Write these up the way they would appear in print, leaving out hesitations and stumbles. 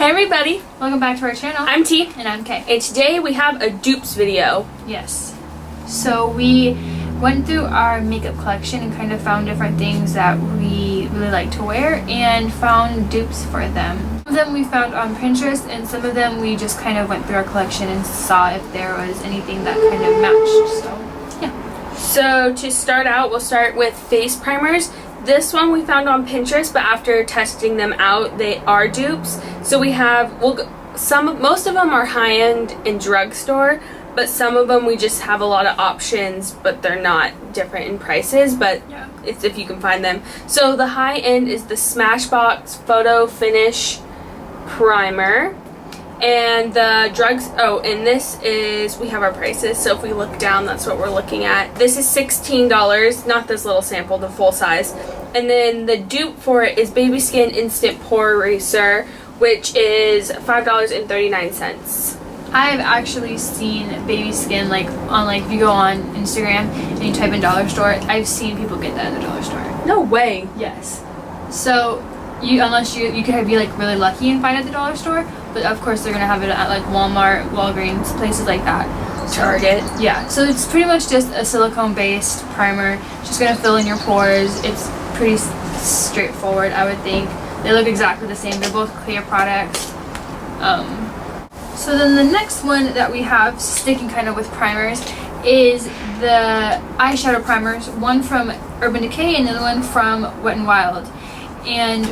Hey everybody, welcome back to our channel. I'm T. And I'm Kay. And today we have a dupes video. Yes. So we went through our makeup collection and kind of found different things that we really like to wear and found dupes for them. Some of them we found on Pinterest and some of them we just kind of went through our collection and saw if there was anything that kind of matched. So yeah. So to start out, we'll start with face primers. This one we found on Pinterest, but after testing them out, they are dupes. So we have, most of them are high-end in drugstore, but some of them we just have a lot of options, but they're not different in prices, but yeah, it's if you can find them. So the high-end is the Smashbox Photo Finish Primer. And the and this is, we have our prices, so if we look down, that's what we're looking at. This is $16, not this little sample, the full size. And then the dupe for it is Baby Skin Instant Pore Eraser, which is $5.39. I've actually seen Baby Skin if you go on Instagram and you type in dollar store, I've seen people get that at the dollar store. No way. Yes. So unless you could be really lucky and find it at the dollar store, but of course they're gonna have it at Walmart, Walgreens, places like that. Target. Yeah. So it's pretty much just a silicone-based primer. It's just gonna fill in your pores. It's pretty straightforward, I would think. They look exactly the same. They're both clear products. So then the next one that we have, sticking kind of with primers, is the eyeshadow primers. One from Urban Decay and the other one from Wet n Wild. And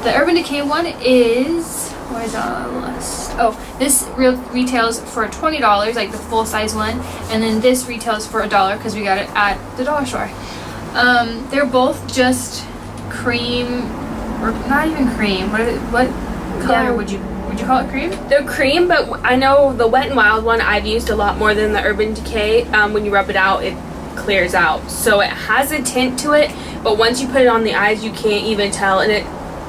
the Urban Decay one is, where is it on the list? Oh, this retails for $20, like the full size one, and then this retails for $1 because we got it at the dollar store. They're both just cream, or not even cream. What color would you call it? Cream? They're cream, but I know the Wet n Wild one I've used a lot more than the Urban Decay. When you rub it out, it clears out, so it has a tint to it, but once you put it on the eyes you can't even tell, and it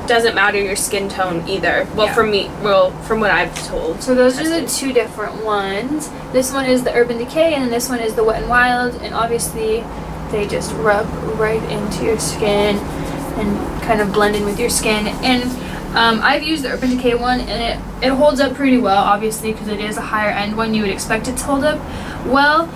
doesn't matter your skin tone either. Well, yeah. From what I've told. So those are the two different ones. This one is the Urban Decay and then this one is the Wet n Wild, and obviously they just rub right into your skin and kind of blend in with your skin. And I've used the Urban Decay one and it holds up pretty well, obviously, because it is a higher end one. You would expect it to hold up well.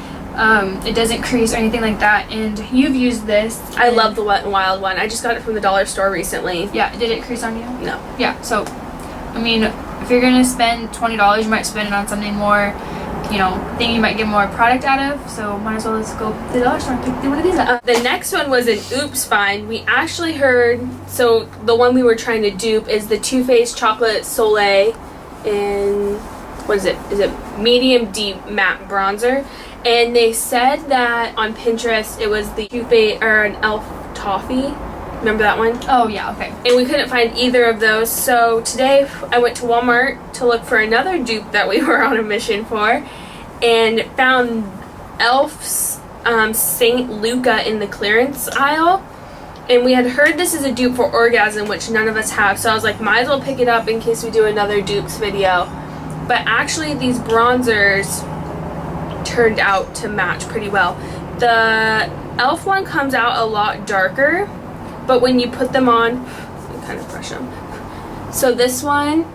It doesn't crease or anything like that, and you've used this. I love the Wet n Wild one. I just got it from the dollar store recently. Yeah, did it crease on you? No. Yeah, so, I mean, if you're gonna spend $20, you might spend it on something more, thing you might get more product out of, so might as well just go to the dollar store and pick one of these up. The next one was an Oops find. We actually heard, so the one we were trying to dupe is the Too Faced Chocolate Soleil in, what is it? Is it medium deep matte bronzer? And they said that on Pinterest it was the Too Faced or an Elf Toffee. Remember that one? Oh yeah, okay. And we couldn't find either of those. So today I went to Walmart to look for another dupe that we were on a mission for, and found Elf's St. Luca in the clearance aisle. And we had heard this is a dupe for Orgasm, which none of us have. So I was like, might as well pick it up in case we do another dupes video. But actually these bronzers turned out to match pretty well. The Elf one comes out a lot darker, but when you put them on, you kind of brush them. So this one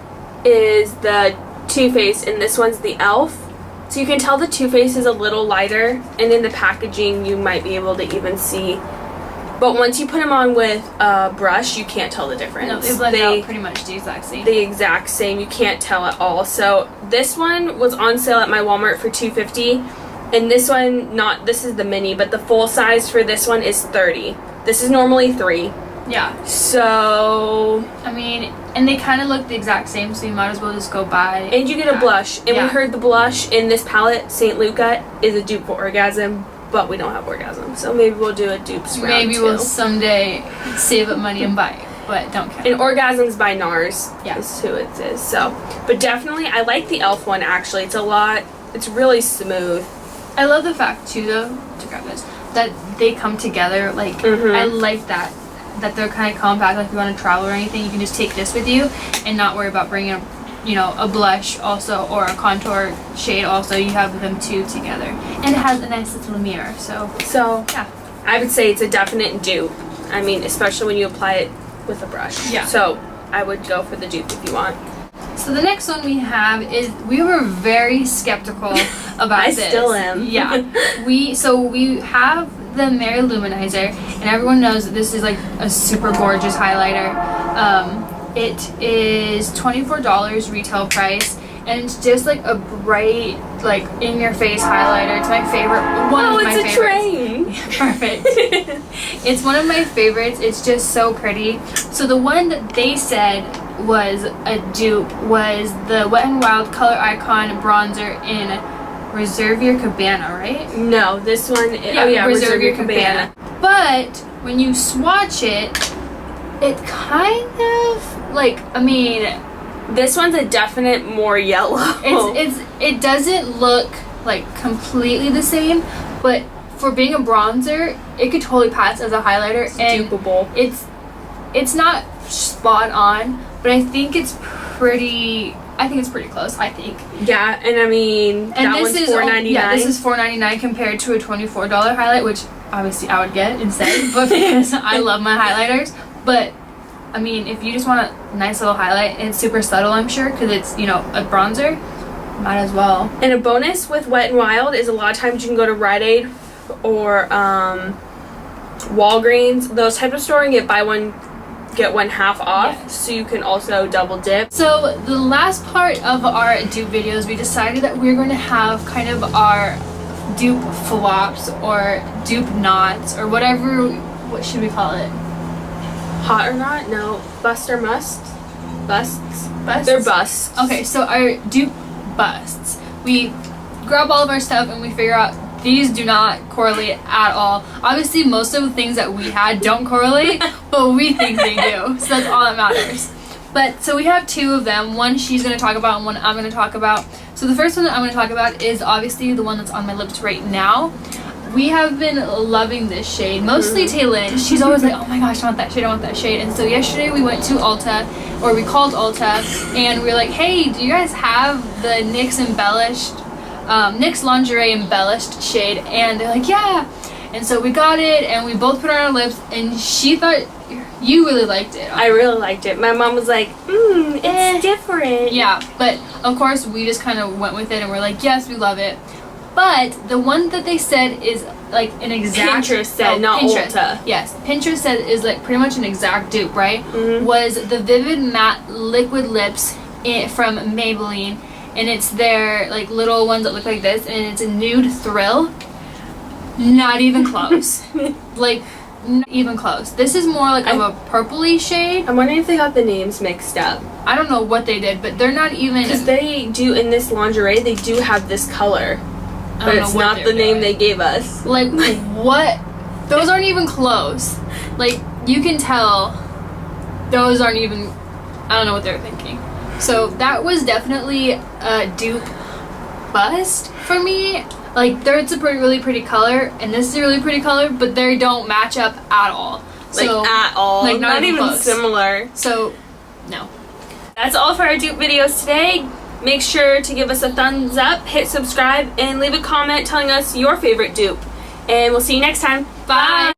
is the Too Faced and this one's the Elf. So you can tell the Too Faced is a little lighter, and in the packaging you might be able to even see. But once you put them on with a brush, you can't tell the difference. No, they blend out pretty much the exact same. The exact same. You can't tell at all. So this one was on sale at my Walmart for $2.50, and this one, this is the mini, but the full size for this one is $30. This is normally $3. Yeah. So, I mean, and they kind of look the exact same, so you might as well just go buy. And you get a blush. And we heard the blush in this palette, St. Luca, is a dupe for Orgasm, but we don't have Orgasm, so maybe we'll do a dupes round. Maybe we'll someday save up money and buy it, but don't care. And Orgasm's by NARS. Yeah. Is who it is. So, but definitely, I like the Elf one actually. It's really smooth. I love the fact too, though, to grab this, that they come together. I like that they're kind of compact. Like if you want to travel or anything, you can just take this with you and not worry about bringing a blush also, or a contour shade also. You have them two together, and it has a nice little mirror. So yeah, I would say it's a definite dupe. I mean, especially when you apply it with a brush. Yeah. So I would go for the dupe if you want. So the next one we have is, we were very skeptical about this. I still am. Yeah. We have the Mary Luminizer, and everyone knows that this is like a super gorgeous highlighter. It is $24 retail price, and it's just like a bright, like in your face highlighter. It's my favorite. One of my favorites. Train. Perfect. It's one of my favorites. It's just so pretty. So the one that they said was a dupe was the Wet n Wild Color Icon bronzer in Reserve Your Cabana, right? No, this one. Reserve Your Cabana. But when you swatch it, it kind of like, I mean, this one's a definite more yellow. It doesn't look like completely the same, but for being a bronzer, it could totally pass as a highlighter. It's dupeable. It's not spot on, but I think it's pretty close, I think. Yeah, and I mean, that one's $4.99. Yeah, this is $4.99 compared to a $24 highlight, which obviously I would get instead, but because I love my highlighters. But I mean, if you just want a nice little highlight, and it's super subtle, I'm sure, because it's, you know, a bronzer, might as well. And a bonus with Wet n Wild is a lot of times you can go to Rite Aid or Walgreens, those type of store, and buy one get one half off. Yes. So you can also double dip. So the last part of our dupe videos, we decided that we're going to have kind of our dupe flops or dupe knots or whatever. What should we call it? Hot or not? No. Bust or must? Busts? Busts? They're busts. Okay, so our dupe busts. We grab all of our stuff and we figure out these do not correlate at all. Obviously, most of the things that we had don't correlate, but we think they do. So that's all that matters. But so we have two of them. One she's going to talk about and one I'm going to talk about. So the first one that I'm going to talk about is obviously the one that's on my lips right now. We have been loving this shade, mostly Taylin. She's always like, oh my gosh, I want that shade, I want that shade. And so yesterday we went to Ulta, or we called Ulta, and we were like, hey, do you guys have the NYX embellished, NYX Lingerie embellished shade? And they're like, yeah. And so we got it, and we both put it on our lips, and she thought you really liked it. I really liked it. My mom was like, it's different. Yeah, but of course we just kind of went with it, and we're like, yes, we love it. But the one that they said is like an exact... Pinterest said, not Pinterest. Ulta. Yes, Pinterest said is like pretty much an exact dupe, right? Mm-hmm. Was the Vivid Matte Liquid Lips from Maybelline. And it's their like little ones that look like this. And it's a nude thrill. Not even close. Like, not even close. This is more like of a purpley shade. I'm wondering if they got the names mixed up. I don't know what they did, but they're not even... Because they do, in this lingerie, they do have this color. But it's not the name they gave us. Like, what? Those aren't even close. Like, you can tell those aren't even... I don't know what they're thinking. So, that was definitely a dupe bust for me. Like, it's a really pretty color, and this is a really pretty color, but they don't match up at all. So, like, at all. Like, not even even close. similar. So, no. That's all for our dupe videos today. Make sure to give us a thumbs up, hit subscribe, and leave a comment telling us your favorite dupe. And we'll see you next time. Bye!